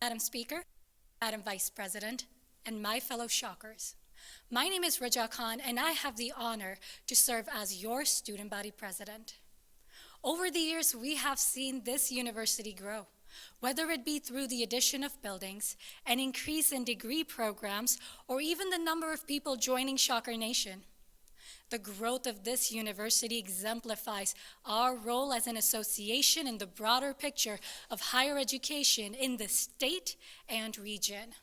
Madam Speaker, Madam Vice President, and my fellow Shockers. My name is Raja Khan, and I have the honor to serve as your student body president. Over the years, we have seen this university grow, whether it be through the addition of buildings, an increase in degree programs, or even the number of people joining Shocker Nation. The growth of this university exemplifies our role as an association in the broader picture of higher education in the state and region.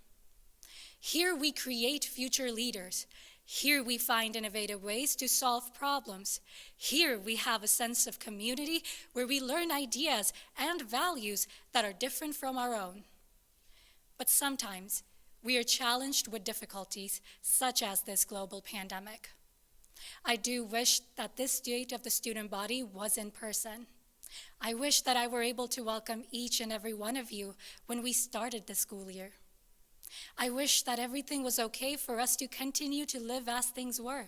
Here we create future leaders. Here we find innovative ways to solve problems. Here we have a sense of community where we learn ideas and values that are different from our own. But sometimes we are challenged with difficulties such as this global pandemic. I do wish that this state of the student body was in person. I wish that I were able to welcome each and every one of you when we started the school year. I wish that everything was okay for us to continue to live as things were.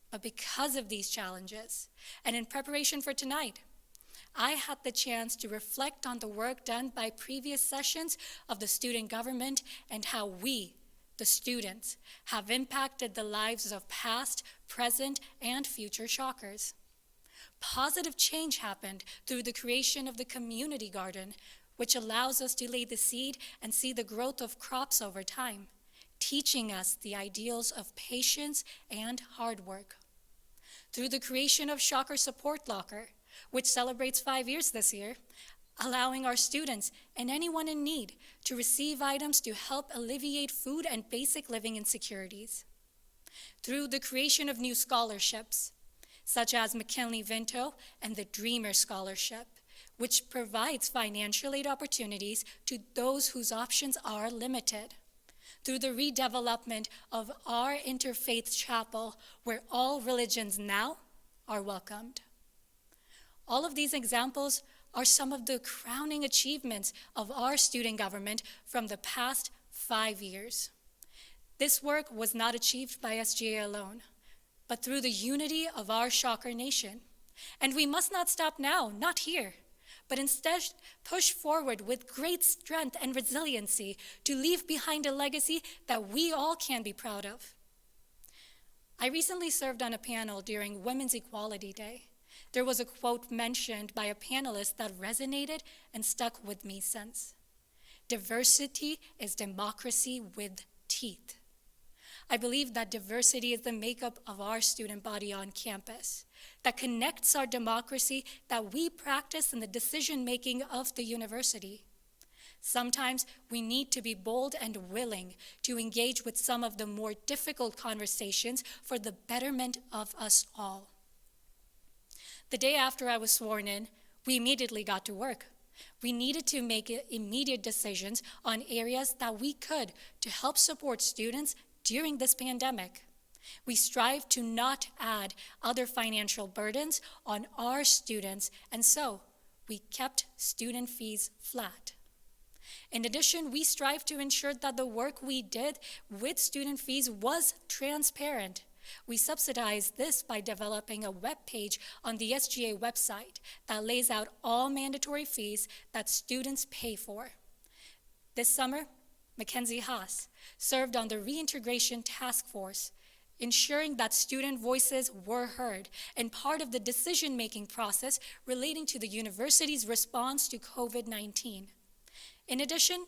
But because of these challenges, and in preparation for tonight, I had the chance to reflect on the work done by previous sessions of the student government and how we, the students, have impacted the lives of past, present, and future Shockers. Positive change happened through the creation of the community garden, which allows us to lay the seed and see the growth of crops over time, teaching us the ideals of patience and hard work. Through the creation of Shocker Support Locker, which celebrates 5 years this year, allowing our students and anyone in need to receive items to help alleviate food and basic living insecurities. Through the creation of new scholarships, such as McKinley-Vento and the Dreamer Scholarship, which provides financial aid opportunities to those whose options are limited. Through the redevelopment of our interfaith chapel, where all religions now are welcomed. All of these examples are some of the crowning achievements of our student government from the past 5 years. This work was not achieved by SGA alone, but through the unity of our Shocker Nation. And we must not stop now, not here, but instead push forward with great strength and resiliency to leave behind a legacy that we all can be proud of. I recently served on a panel during Women's Equality Day. There was a quote mentioned by a panelist that resonated and stuck with me since. Diversity is democracy with teeth. I believe that diversity is the makeup of our student body on campus, that connects our democracy that we practice in the decision-making of the university. Sometimes we need to be bold and willing to engage with some of the more difficult conversations for the betterment of us all. The day after I was sworn in, we immediately got to work. We needed to make immediate decisions on areas that we could to help support students during this pandemic. We strive to not add other financial burdens on our students, and so we kept student fees flat. In addition, we strive to ensure that the work we did with student fees was transparent. We subsidized this by developing a web page on the SGA website that lays out all mandatory fees that students pay for. This summer, Mackenzie Haas served on the Reintegration Task Force, ensuring that student voices were heard and part of the decision-making process relating to the university's response to COVID-19. In addition,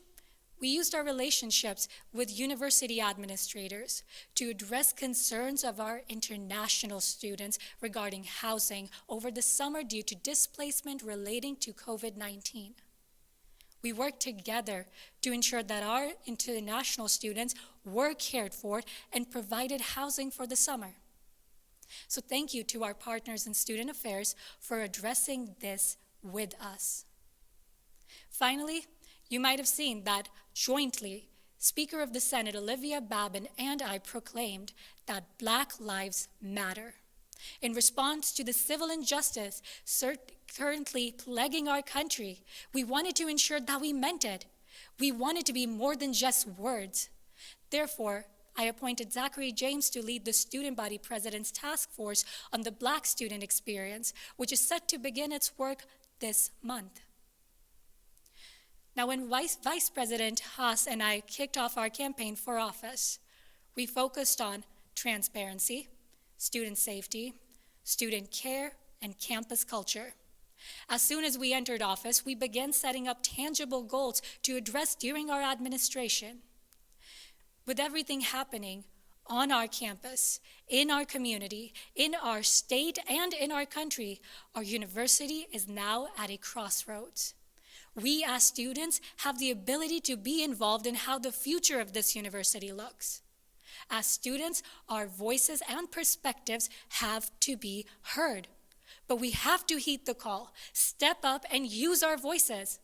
we used our relationships with university administrators to address concerns of our international students regarding housing over the summer due to displacement relating to COVID-19. We worked together to ensure that our international students were cared for and provided housing for the summer. So thank you to our partners in student affairs for addressing this with us. Finally, you might have seen that jointly, Speaker of the Senate Olivia Babin and I proclaimed that Black Lives Matter. In response to the civil injustice currently plaguing our country, we wanted to ensure that we meant it. We wanted to be more than just words. Therefore, I appointed Zachary James to lead the Student Body President's Task Force on the Black Student Experience, which is set to begin its work this month. Now, when Vice President Haas and I kicked off our campaign for office, we focused on transparency, student safety, student care, and campus culture. As soon as we entered office, we began setting up tangible goals to address during our administration. With everything happening on our campus, in our community, in our state, and in our country, our university is now at a crossroads. We as students have the ability to be involved in how the future of this university looks. As students, our voices and perspectives have to be heard. But we have to heed the call, step up, and use our voices.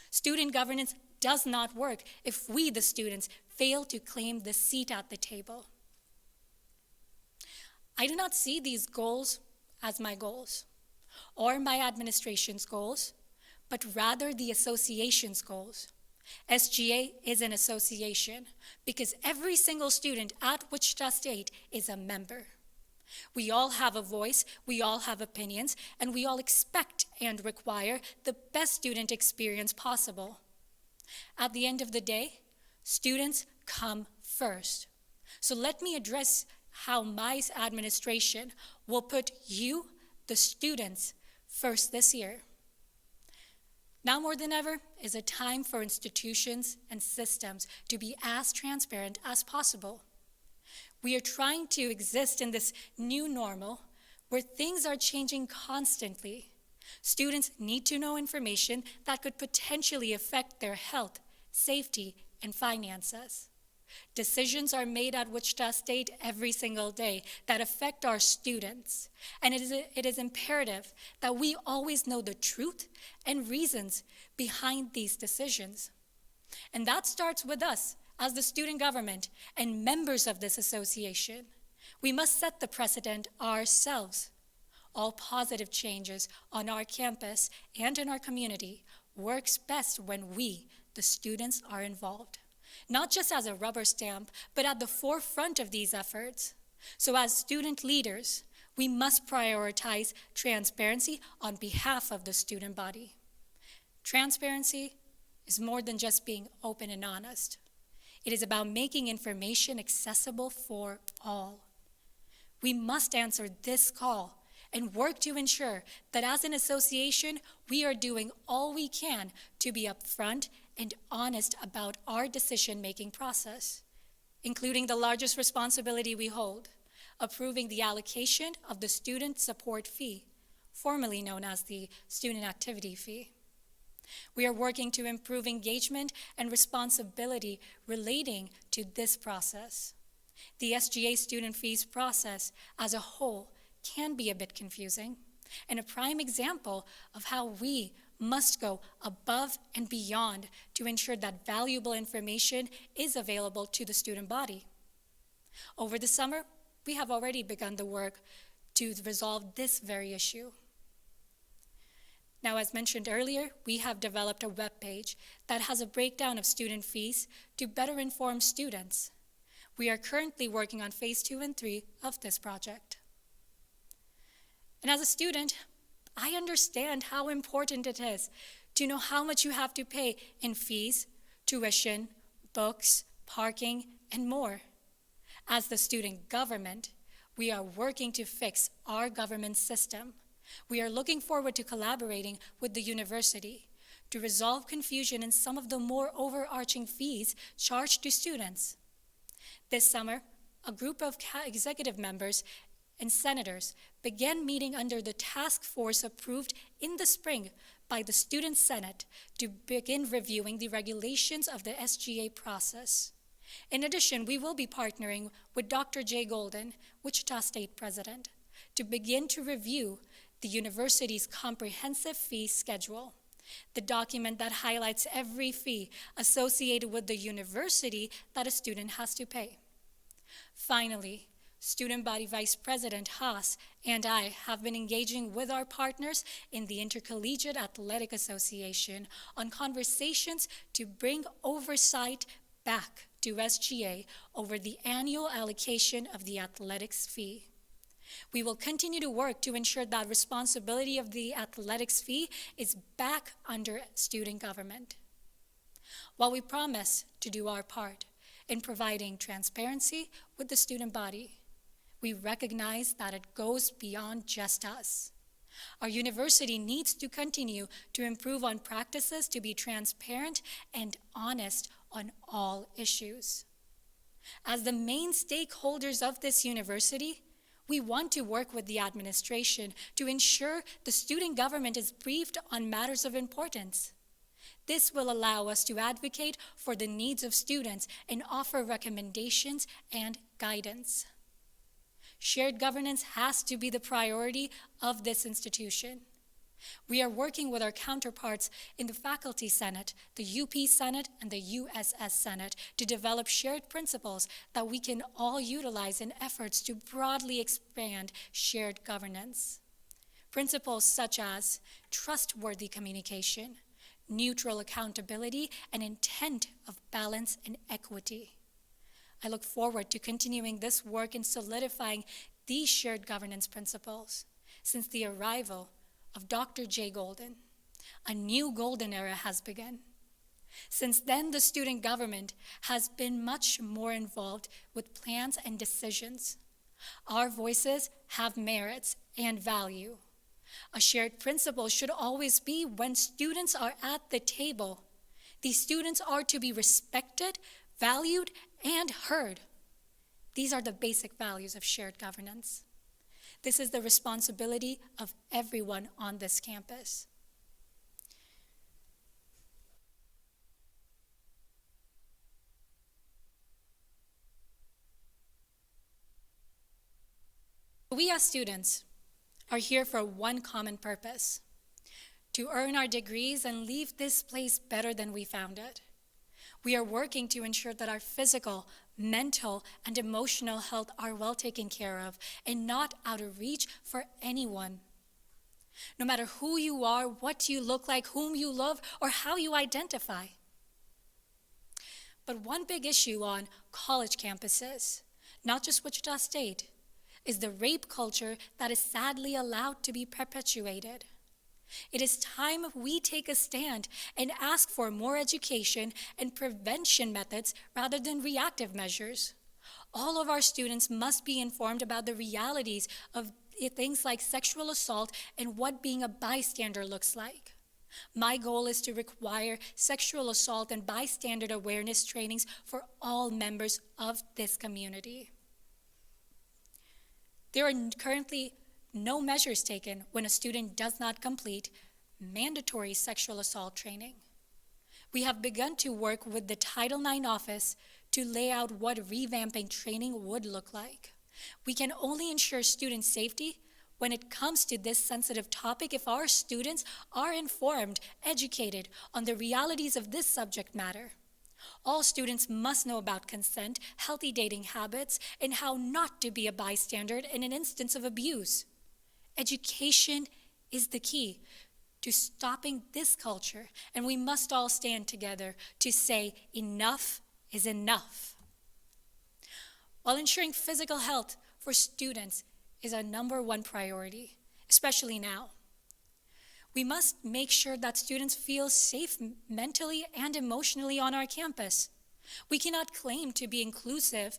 Student governance does not work if we, the students, fail to claim the seat at the table. I do not see these goals as my goals or my administration's goals, but rather the association's goals. SGA is an association because every single student at Wichita State is a member. We all have a voice, we all have opinions, and we all expect and require the best student experience possible. At the end of the day, students come first. So let me address how my administration will put you, the students, first this year. Now more than ever is a time for institutions and systems to be as transparent as possible. We are trying to exist in this new normal where things are changing constantly. Students need to know information that could potentially affect their health, safety, and finances. Decisions are made at Wichita State every single day that affect our students, and it is imperative that we always know the truth and reasons behind these decisions. And that starts with us as the student government and members of this association. We must set the precedent ourselves. All positive changes on our campus and in our community works best when we, the students, are involved. Not just as a rubber stamp, but at the forefront of these efforts. So as student leaders, we must prioritize transparency on behalf of the student body. Transparency is more than just being open and honest. It is about making information accessible for all. We must answer this call and work to ensure that as an association, we are doing all we can to be upfront and honest about our decision-making process, including the largest responsibility we hold, approving the allocation of the student support fee, formerly known as the student activity fee. We are working to improve engagement and responsibility relating to this process. The SGA student fees process as a whole can be a bit confusing, and a prime example of how we must go above and beyond to ensure that valuable information is available to the student body. Over the summer, we have already begun the work to resolve this very issue. Now, as mentioned earlier, we have developed a web page that has a breakdown of student fees to better inform students. We are currently working on phase 2 and 3 of this project. And as a student, I understand how important it is to know how much you have to pay in fees, tuition, books, parking, and more. As the student government, we are working to fix our government system. We are looking forward to collaborating with the university to resolve confusion in some of the more overarching fees charged to students. This summer, a group of executive members and senators began meeting under the task force approved in the spring by the Student Senate to begin reviewing the regulations of the SGA process. In addition, we will be partnering with Dr. Jay Golden, Wichita State President, to begin to review the university's comprehensive fee schedule, the document that highlights every fee associated with the university that a student has to pay. Finally, Student Body Vice President Haas and I have been engaging with our partners in the Intercollegiate Athletic Association on conversations to bring oversight back to SGA over the annual allocation of the athletics fee. We will continue to work to ensure that responsibility of the athletics fee is back under student government. While we promise to do our part in providing transparency with the student body, we recognize that it goes beyond just us. Our university needs to continue to improve on practices to be transparent and honest on all issues. As the main stakeholders of this university, we want to work with the administration to ensure the student government is briefed on matters of importance. This will allow us to advocate for the needs of students and offer recommendations and guidance. Shared governance has to be the priority of this institution. We are working with our counterparts in the Faculty Senate, the UP Senate, and the USS Senate to develop shared principles that we can all utilize in efforts to broadly expand shared governance. Principles such as trustworthy communication, neutral accountability, and intent of balance and equity. I look forward to continuing this work in solidifying these shared governance principles. Since the arrival of Dr. J. Golden, a new golden era has begun. Since then, the student government has been much more involved with plans and decisions. Our voices have merits and value. A shared principle should always be when students are at the table, these students are to be respected, valued, and heard. These are the basic values of shared governance. This is the responsibility of everyone on this campus. We as students are here for one common purpose: to earn our degrees and leave this place better than we found it. We are working to ensure that our physical, mental, and emotional health are well taken care of and not out of reach for anyone. No matter who you are, what you look like, whom you love, or how you identify. But one big issue on college campuses, not just Wichita State, is the rape culture that is sadly allowed to be perpetuated. It is time we take a stand and ask for more education and prevention methods rather than reactive measures. All of our students must be informed about the realities of things like sexual assault and what being a bystander looks like. My goal is to require sexual assault and bystander awareness trainings for all members of this community. There are currently no measures taken when a student does not complete mandatory sexual assault training. We have begun to work with the Title IX office to lay out what revamping training would look like. We can only ensure student safety when it comes to this sensitive topic if our students are informed, educated on the realities of this subject matter. All students must know about consent, healthy dating habits, and how not to be a bystander in an instance of abuse. Education is the key to stopping this culture, and we must all stand together to say enough is enough. While ensuring physical health for students is our number one priority, especially now, we must make sure that students feel safe mentally and emotionally on our campus. We cannot claim to be inclusive.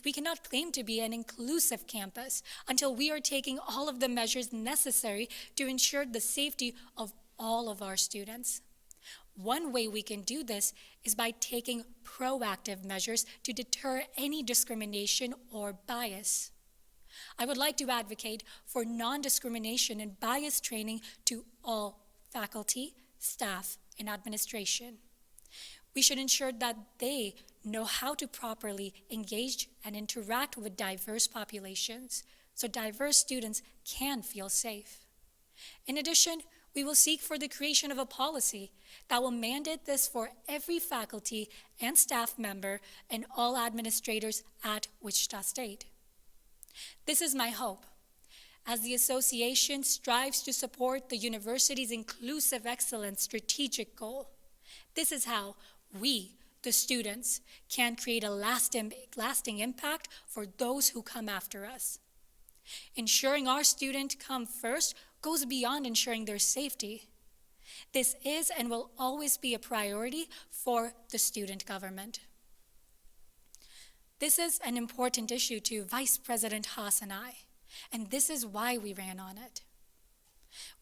We cannot claim to be an inclusive campus until we are taking all of the measures necessary to ensure the safety of all of our students. One way we can do this is by taking proactive measures to deter any discrimination or bias. I would like to advocate for non-discrimination and bias training to all faculty, staff, and administration. We should ensure that they know how to properly engage and interact with diverse populations so diverse students can feel safe. In addition, we will seek for the creation of a policy that will mandate this for every faculty and staff member and all administrators at Wichita State. This is my hope, as the association strives to support the university's inclusive excellence strategic goal. This is how we, the students, can create a lasting impact for those who come after us. Ensuring our students come first goes beyond ensuring their safety. This is and will always be a priority for the student government. This is an important issue to Vice President Haas and I, and this is why we ran on it.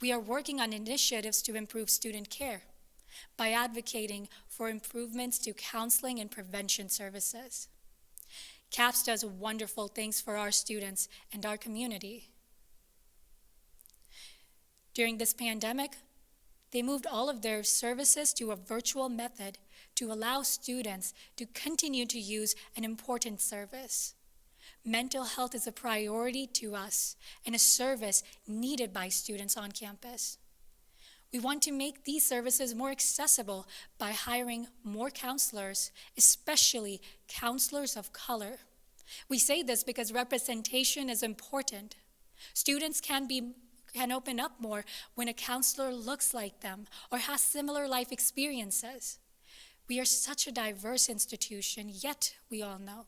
We are working on initiatives to improve student care by advocating for improvements to counseling and prevention services. CAPS does wonderful things for our students and our community. During this pandemic, they moved all of their services to a virtual method to allow students to continue to use an important service. Mental health is a priority to us and a service needed by students on campus. We want to make these services more accessible by hiring more counselors, especially counselors of color. We say this because representation is important. Students can open up more when a counselor looks like them or has similar life experiences. We are such a diverse institution, yet we all know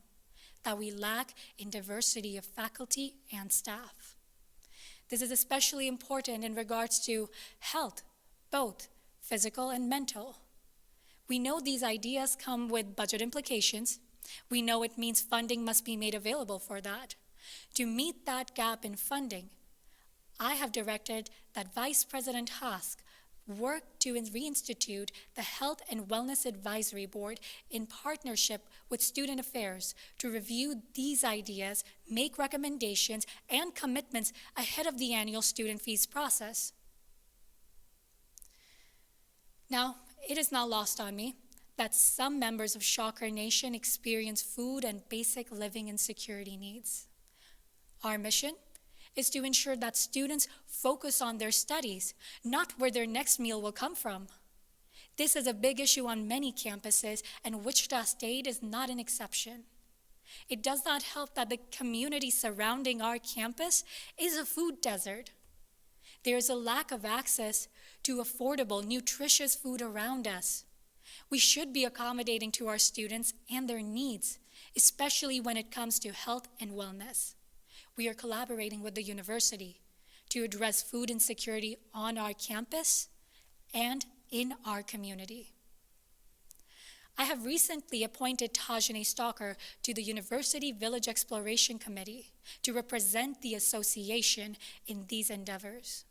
that we lack in diversity of faculty and staff. This is especially important in regards to health, both physical and mental. We know these ideas come with budget implications. We know it means funding must be made available for that. To meet that gap in funding, I have directed that Vice President Haas work to reinstitute the Health and Wellness Advisory Board in partnership with Student Affairs to review these ideas, make recommendations, and commitments ahead of the annual student fees process. Now, it is not lost on me that some members of Shocker Nation experience food and basic living insecurity needs. Our mission is to ensure that students focus on their studies, not where their next meal will come from. This is a big issue on many campuses, and Wichita State is not an exception. It does not help that the community surrounding our campus is a food desert. There is a lack of access to affordable, nutritious food around us. We should be accommodating to our students and their needs, especially when it comes to health and wellness. We are collaborating with the university to address food insecurity on our campus and in our community. I have recently appointed Tajane Stalker to the University Village Exploration Committee to represent the association in these endeavors.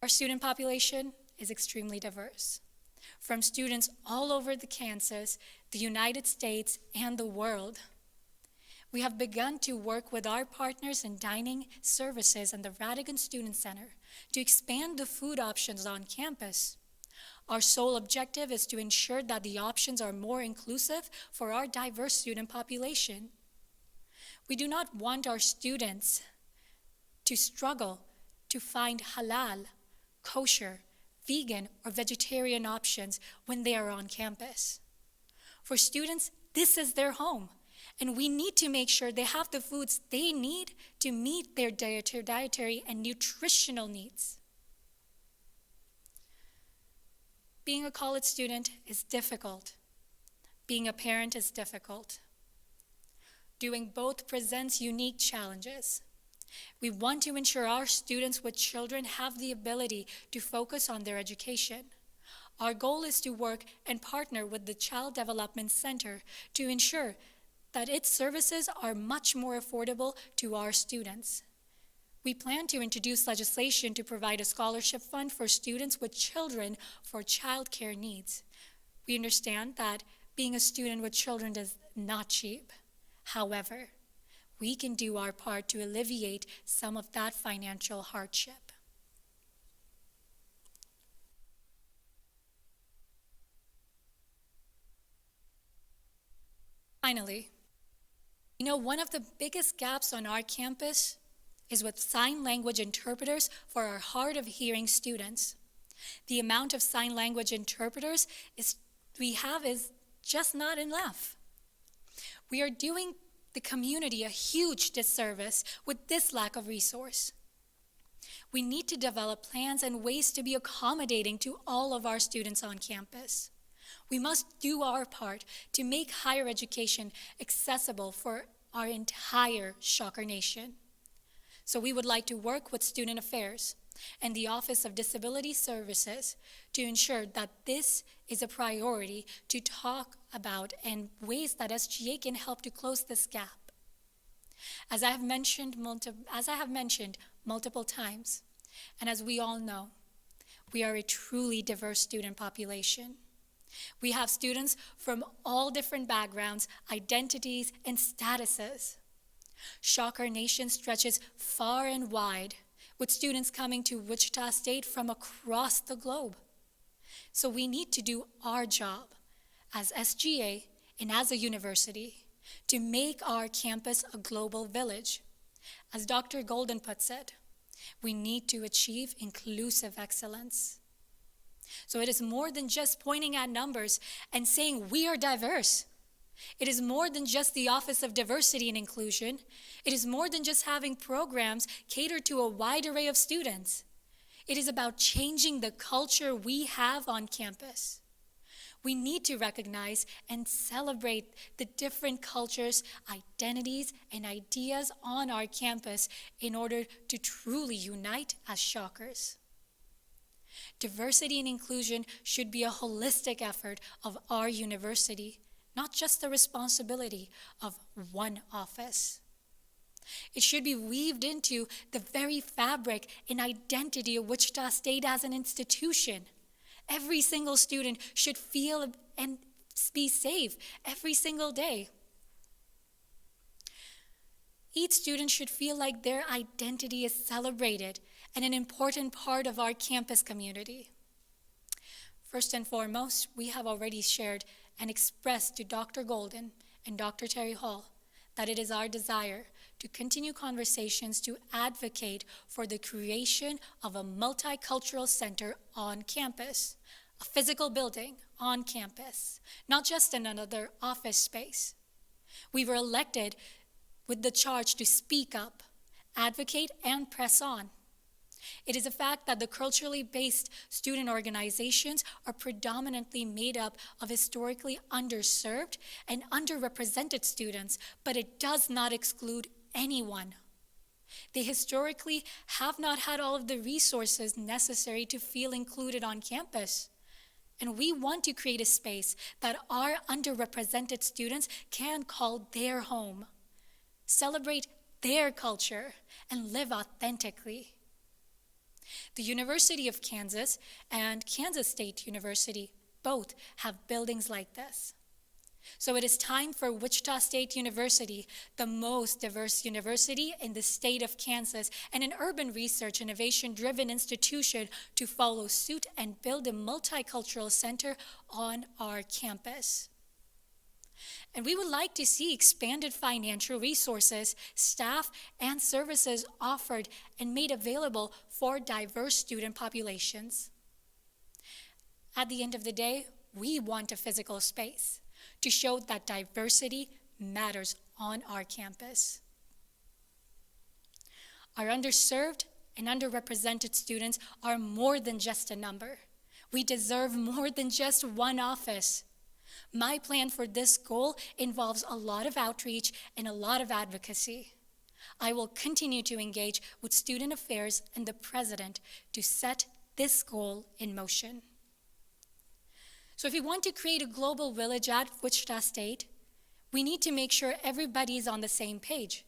Our student population is extremely diverse, from students all over the Kansas, the United States, and the world. We have begun to work with our partners in dining services and the Radigan Student Center to expand the food options on campus. Our sole objective is to ensure that the options are more inclusive for our diverse student population. We do not want our students to struggle to find halal, kosher, vegan, or vegetarian options when they are on campus. For students, this is their home, and we need to make sure they have the foods they need to meet their dietary and nutritional needs. Being a college student is difficult. Being a parent is difficult. Doing both presents unique challenges. We want to ensure our students with children have the ability to focus on their education. Our goal is to work and partner with the Child Development Center to ensure that its services are much more affordable to our students. We plan to introduce legislation to provide a scholarship fund for students with children for childcare needs. We understand that being a student with children is not cheap. However, we can do our part to alleviate some of that financial hardship. Finally, one of the biggest gaps on our campus is with sign language interpreters for our hard of hearing students. The amount of sign language interpreters we have is just not enough. We are doing the community a huge disservice with this lack of resource. We need to develop plans and ways to be accommodating to all of our students on campus. We must do our part to make higher education accessible for our entire Shocker Nation. So we would like to work with Student Affairs and the Office of Disability Services to ensure that this is a priority to talk about and ways that SGA can help to close this gap. As I have mentioned multiple times, and as we all know, we are a truly diverse student population. We have students from all different backgrounds, identities, and statuses. Shocker Nation stretches far and wide, with students coming to Wichita State from across the globe. So we need to do our job as SGA and as a university to make our campus a global village. As Dr. Golden puts it, we need to achieve inclusive excellence. So it is more than just pointing at numbers and saying we are diverse. It is more than just the Office of Diversity and Inclusion. It is more than just having programs catered to a wide array of students. It is about changing the culture we have on campus. We need to recognize and celebrate the different cultures, identities, and ideas on our campus in order to truly unite as Shockers. Diversity and inclusion should be a holistic effort of our university, not just the responsibility of one office. It should be weaved into the very fabric and identity of Wichita State as an institution. Every single student should feel and be safe every single day. Each student should feel like their identity is celebrated and an important part of our campus community. First and foremost, we have already shared and expressed to Dr. Golden and Dr. Terry Hall that it is our desire to continue conversations to advocate for the creation of a multicultural center on campus, a physical building on campus, not just in another office space. We were elected with the charge to speak up, advocate, and press on. It is a fact that the culturally based student organizations are predominantly made up of historically underserved and underrepresented students, but it does not exclude anyone. They historically have not had all of the resources necessary to feel included on campus. And we want to create a space that our underrepresented students can call their home, celebrate their culture, and live authentically. The University of Kansas and Kansas State University both have buildings like this. So it is time for Wichita State University, the most diverse university in the state of Kansas and an urban research innovation-driven institution, to follow suit and build a multicultural center on our campus. And we would like to see expanded financial resources, staff, and services offered and made available for diverse student populations. At the end of the day, we want a physical space to show that diversity matters on our campus. Our underserved and underrepresented students are more than just a number. We deserve more than just one office. My plan for this goal involves a lot of outreach and a lot of advocacy. I will continue to engage with student affairs and the president to set this goal in motion. So if we want to create a global village at Wichita State, we need to make sure everybody is on the same page.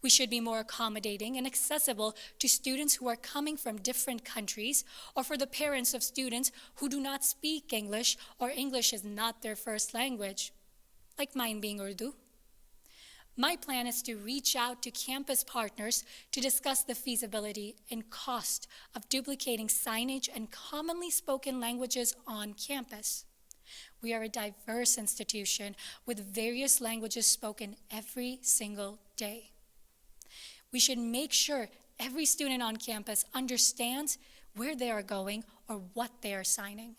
We should be more accommodating and accessible to students who are coming from different countries, or for the parents of students who do not speak English or English is not their first language, like mine being Urdu. My plan is to reach out to campus partners to discuss the feasibility and cost of duplicating signage and commonly spoken languages on campus. We are a diverse institution with various languages spoken every single day. We should make sure every student on campus understands where they are going or what they are signing.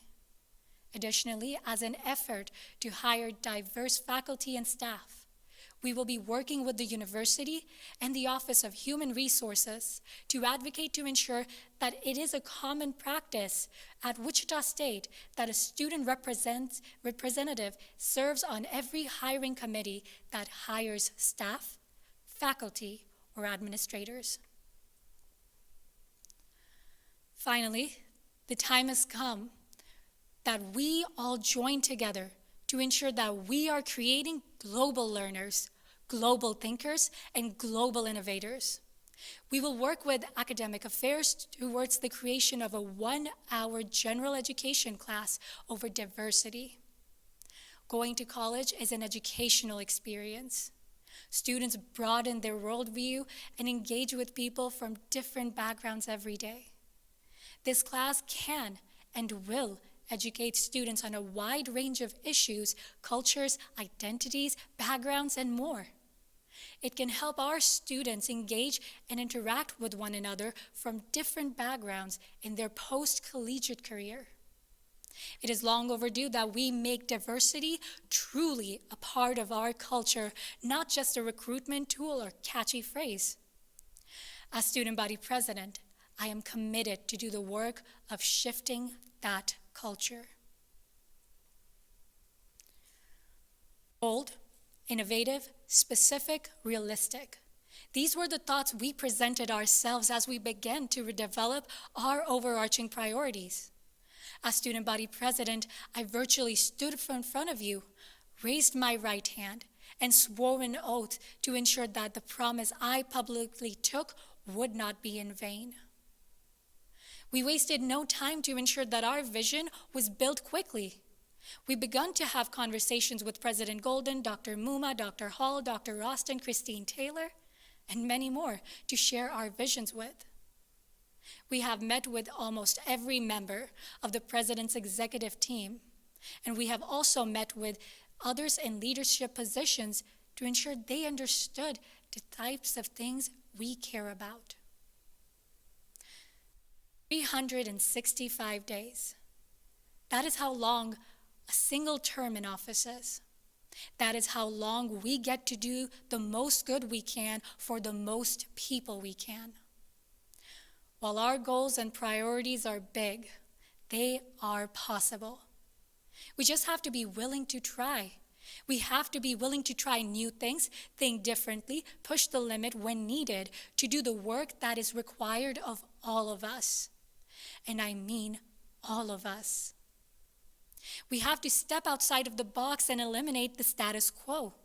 Additionally, as an effort to hire diverse faculty and staff, we will be working with the university and the Office of Human Resources to advocate to ensure that it is a common practice at Wichita State that a student representative serves on every hiring committee that hires staff, faculty, or administrators. Finally, the time has come that we all join together to ensure that we are creating global learners, global thinkers, and global innovators. We will work with academic affairs towards the creation of a 1-hour general education class over diversity. Going to college is an educational experience. Students broaden their worldview and engage with people from different backgrounds every day. This class can and will educate students on a wide range of issues, cultures, identities, backgrounds, and more. It can help our students engage and interact with one another from different backgrounds in their post-collegiate career. It is long overdue that we make diversity truly a part of our culture, not just a recruitment tool or catchy phrase. As student body president, I am committed to do the work of shifting that culture. Bold, innovative, specific, realistic. These were the thoughts we presented ourselves as we began to redevelop our overarching priorities. As student body president, I virtually stood in front of you, raised my right hand, and swore an oath to ensure that the promise I publicly took would not be in vain. We wasted no time to ensure that our vision was built quickly. We began to have conversations with President Golden, Dr. Muma, Dr. Hall, Dr. Roston, Christine Taylor, and many more to share our visions with. We have met with almost every member of the President's executive team, and we have also met with others in leadership positions to ensure they understood the types of things we care about. 365 days. That is how long a single term in office is. That is how long we get to do the most good we can for the most people we can. While our goals and priorities are big, they are possible. We just have to be willing to try. We have to be willing to try new things, think differently, push the limit when needed to do the work that is required of all of us. And I mean all of us. We have to step outside of the box and eliminate the status quo.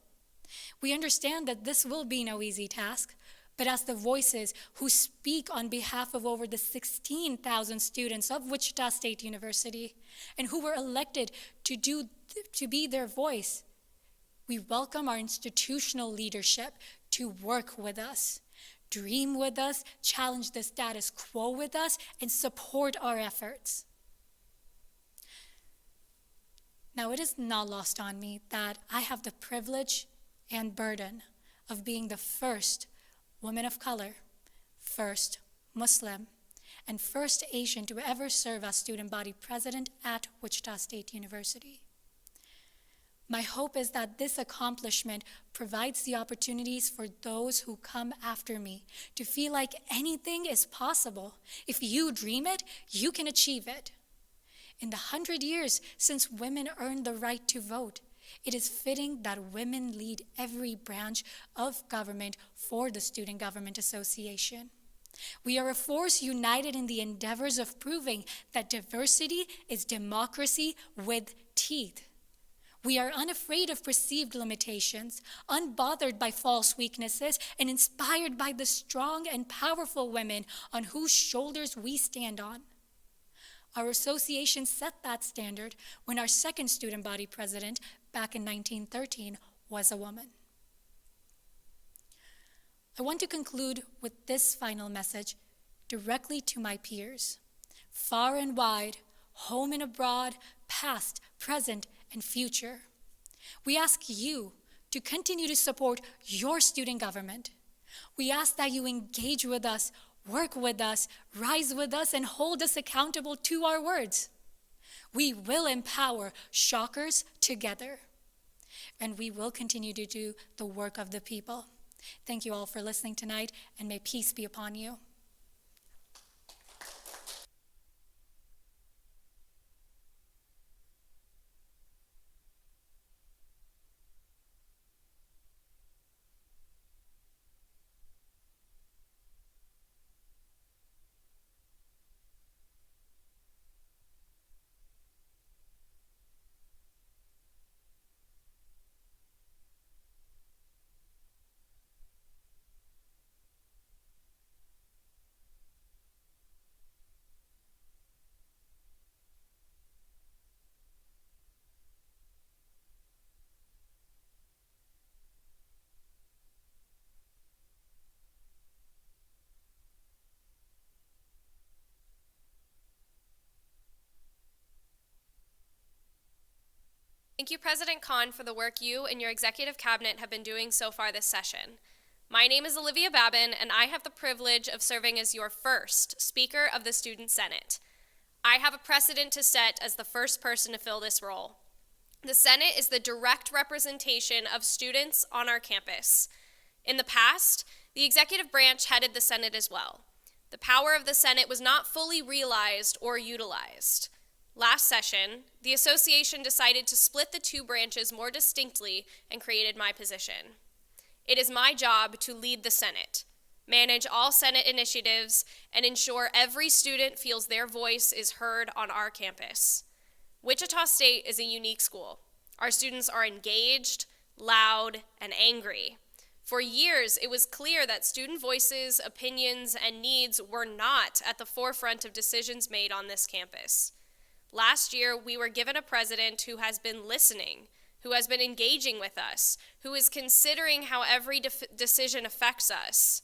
We understand that this will be no easy task, but as the voices who speak on behalf of over the 16,000 students of Wichita State University and who were elected to be their voice, we welcome our institutional leadership to work with us, dream with us, challenge the status quo with us, and support our efforts. Now, it is not lost on me that I have the privilege and burden of being the first woman of color, first Muslim, and first Asian to ever serve as student body president at Wichita State University. My hope is that this accomplishment provides the opportunities for those who come after me to feel like anything is possible. If you dream it, you can achieve it. In the 100 years since women earned the right to vote, it is fitting that women lead every branch of government for the Student Government Association. We are a force united in the endeavors of proving that diversity is democracy with teeth. We are unafraid of perceived limitations, unbothered by false weaknesses, and inspired by the strong and powerful women on whose shoulders we stand on. Our association set that standard when our second student body president, back in 1913, was a woman. I want to conclude with this final message directly to my peers, far and wide, home and abroad, past, present, and future. We ask you to continue to support your student government. We ask that you engage with us, work with us, rise with us, and hold us accountable to our words. We will empower Shockers together, and we will continue to do the work of the people. Thank you all for listening tonight, and may peace be upon you. Thank you, President Kahn, for the work you and your executive cabinet have been doing so far this session. My name is Olivia Babin, and I have the privilege of serving as your first Speaker of the Student Senate. I have a precedent to set as the first person to fill this role. The Senate is the direct representation of students on our campus. In the past, the executive branch headed the Senate as well. The power of the Senate was not fully realized or utilized. Last session, the association decided to split the two branches more distinctly and created my position. It is my job to lead the Senate, manage all Senate initiatives, and ensure every student feels their voice is heard on our campus. Wichita State is a unique school. Our students are engaged, loud, and angry. For years, it was clear that student voices, opinions, and needs were not at the forefront of decisions made on this campus. Last year, we were given a president who has been listening, who has been engaging with us, who is considering how every decision affects us.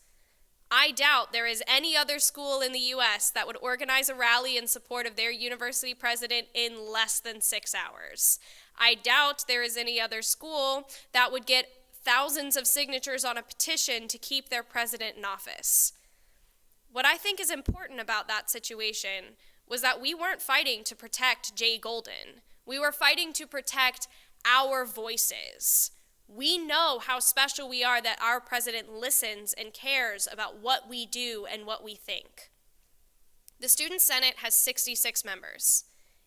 I doubt there is any other school in the U.S. that would organize a rally in support of their university president in less than 6 hours. I doubt there is any other school that would get thousands of signatures on a petition to keep their president in office. What I think is important about that situation was that we weren't fighting to protect Jay Golden. We were fighting to protect our voices. We know how special we are that our president listens and cares about what we do and what we think. The Student Senate has 66 members.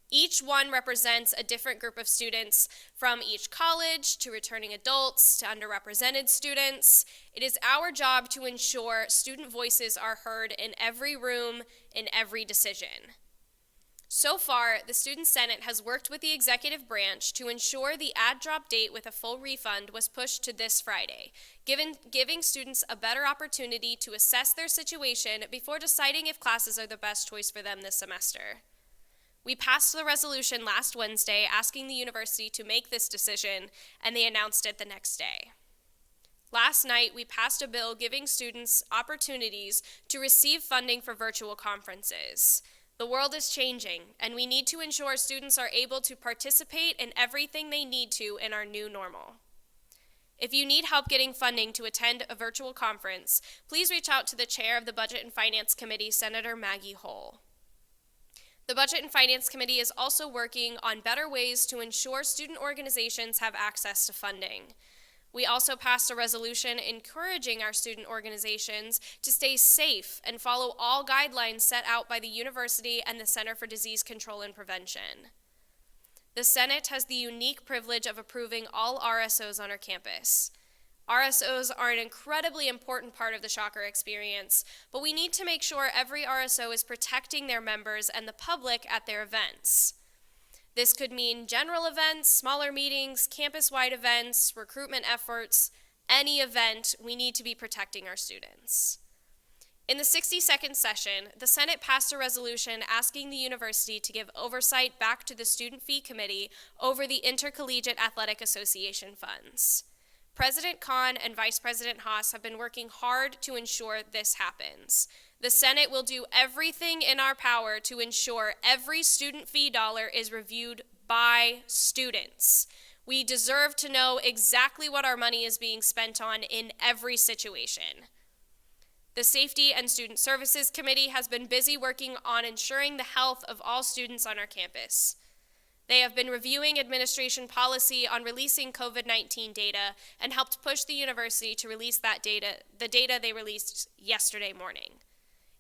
Each one represents a different group of students, from each college to returning adults to underrepresented students. It is our job to ensure student voices are heard in every room, in every decision. So far, the Student Senate has worked with the executive branch to ensure the add drop date with a full refund was pushed to this Friday, giving students a better opportunity to assess their situation before deciding if classes are the best choice for them this semester. We passed the resolution last Wednesday asking the university to make this decision, and they announced it the next day. Last night, we passed a bill giving students opportunities to receive funding for virtual conferences. The world is changing, and we need to ensure students are able to participate in everything they need to in our new normal. If you need help getting funding to attend a virtual conference, please reach out to the chair of the Budget and Finance Committee, Senator Maggie Hull. The Budget and Finance Committee is also working on better ways to ensure student organizations have access to funding. We also passed a resolution encouraging our student organizations to stay safe and follow all guidelines set out by the university and the Center for Disease Control and Prevention. The Senate has the unique privilege of approving all RSOs on our campus. RSOs are an incredibly important part of the Shocker experience, but we need to make sure every RSO is protecting their members and the public at their events. This could mean general events, smaller meetings, campus-wide events, recruitment efforts. Any event, we need to be protecting our students. In the 62nd session, the Senate passed a resolution asking the university to give oversight back to the Student Fee Committee over the Intercollegiate Athletic Association funds. President Kahn and Vice President Haas have been working hard to ensure this happens. The Senate will do everything in our power to ensure every student fee dollar is reviewed by students. We deserve to know exactly what our money is being spent on in every situation. The Safety and Student Services Committee has been busy working on ensuring the health of all students on our campus. They have been reviewing administration policy on releasing COVID-19 data and helped push the university to release that data, the data they released yesterday morning.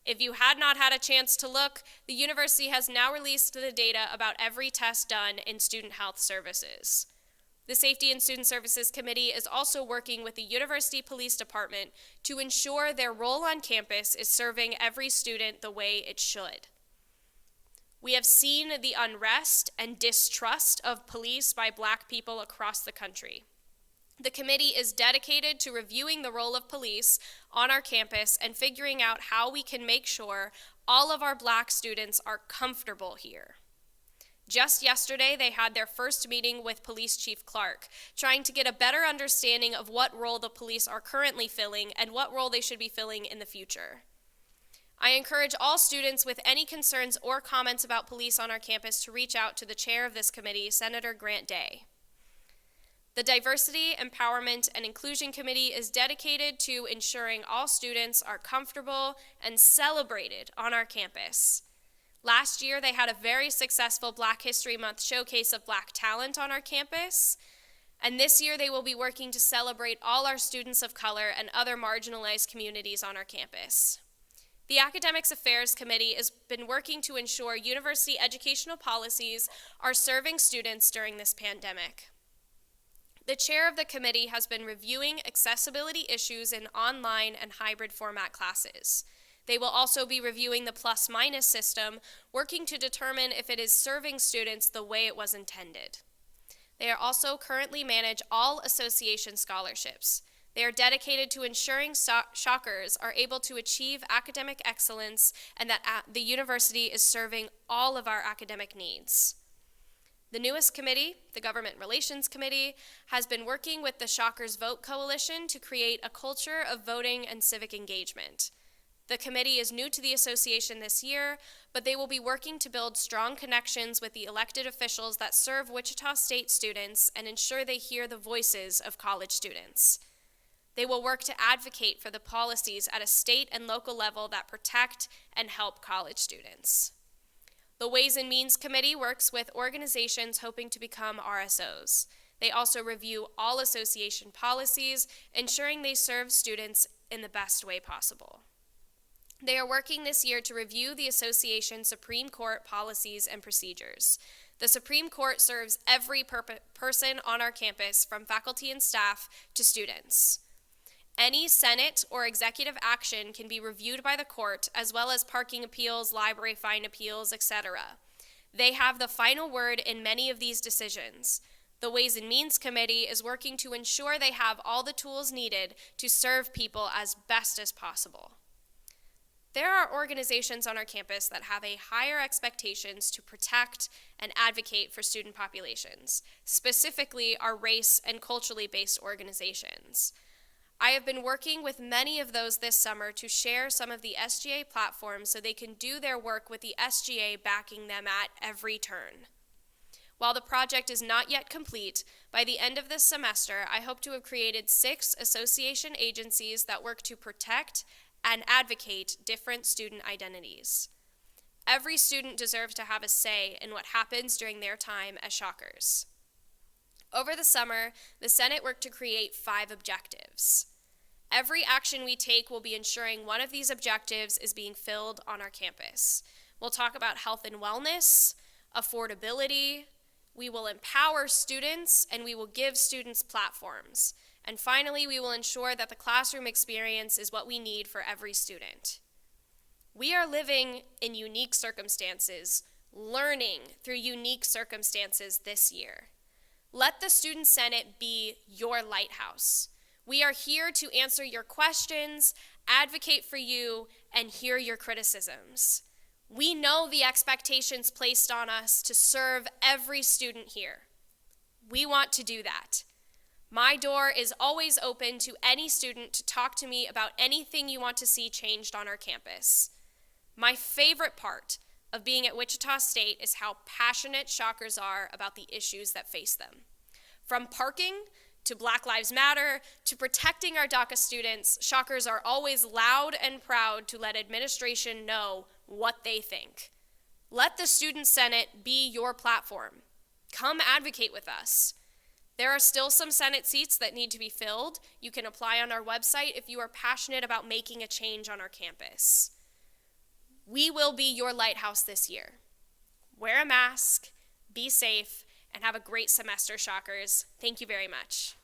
If you had not had a chance to look, the university has now released the data about every test done in student health services. The Safety and Student Services Committee is also working with the University Police Department to ensure their role on campus is serving every student the way it should. We have seen the unrest and distrust of police by Black people across the country. The committee is dedicated to reviewing the role of police on our campus and figuring out how we can make sure all of our Black students are comfortable here. Just yesterday, they had their first meeting with Police Chief Clark, trying to get a better understanding of what role the police are currently filling and what role they should be filling in the future. I encourage all students with any concerns or comments about police on our campus to reach out to the chair of this committee, Senator Grant Day. The Diversity, Empowerment, and Inclusion Committee is dedicated to ensuring all students are comfortable and celebrated on our campus. Last year, they had a very successful Black History Month showcase of Black talent on our campus. And this year, they will be working to celebrate all our students of color and other marginalized communities on our campus. The Academics Affairs Committee has been working to ensure university educational policies are serving students during this pandemic. The chair of the committee has been reviewing accessibility issues in online and hybrid format classes. They will also be reviewing the plus-minus system, working to determine if it is serving students the way it was intended. They are also currently manage all association scholarships. They are dedicated to ensuring Shockers are able to achieve academic excellence and that the university is serving all of our academic needs. The newest committee, the Government Relations Committee, has been working with the Shockers Vote Coalition to create a culture of voting and civic engagement. The committee is new to the association this year, but they will be working to build strong connections with the elected officials that serve Wichita State students and ensure they hear the voices of college students. They will work to advocate for the policies at a state and local level that protect and help college students. The Ways and Means Committee works with organizations hoping to become RSOs. They also review all association policies, ensuring they serve students in the best way possible. They are working this year to review the association's Supreme Court policies and procedures. The Supreme Court serves every person on our campus, from faculty and staff to students. Any Senate or executive action can be reviewed by the court, as well as parking appeals, library fine appeals, etc. They have the final word in many of these decisions. The Ways and Means Committee is working to ensure they have all the tools needed to serve people as best as possible. There are organizations on our campus that have a higher expectations to protect and advocate for student populations, specifically our race and culturally based organizations. I have been working with many of those this summer to share some of the SGA platforms so they can do their work with the SGA backing them at every turn. While the project is not yet complete, by the end of this semester, I hope to have created 6 association agencies that work to protect and advocate different student identities. Every student deserves to have a say in what happens during their time as Shockers. Over the summer, the Senate worked to create 5 objectives. Every action we take will be ensuring one of these objectives is being filled on our campus. We'll talk about health and wellness, affordability, we will empower students, and we will give students platforms. And finally, we will ensure that the classroom experience is what we need for every student. We are living in unique circumstances, learning through unique circumstances this year. Let the Student Senate be your lighthouse. We are here to answer your questions, advocate for you, and hear your criticisms. We know the expectations placed on us to serve every student here. We want to do that. My door is always open to any student to talk to me about anything you want to see changed on our campus. My favorite part of being at Wichita State is how passionate Shockers are about the issues that face them. From parking to Black Lives Matter to protecting our DACA students, Shockers are always loud and proud to let administration know what they think. Let the Student Senate be your platform. Come advocate with us. There are still some Senate seats that need to be filled. You can apply on our website if you are passionate about making a change on our campus. We will be your lighthouse this year. Wear a mask, be safe, and have a great semester, Shockers. Thank you very much.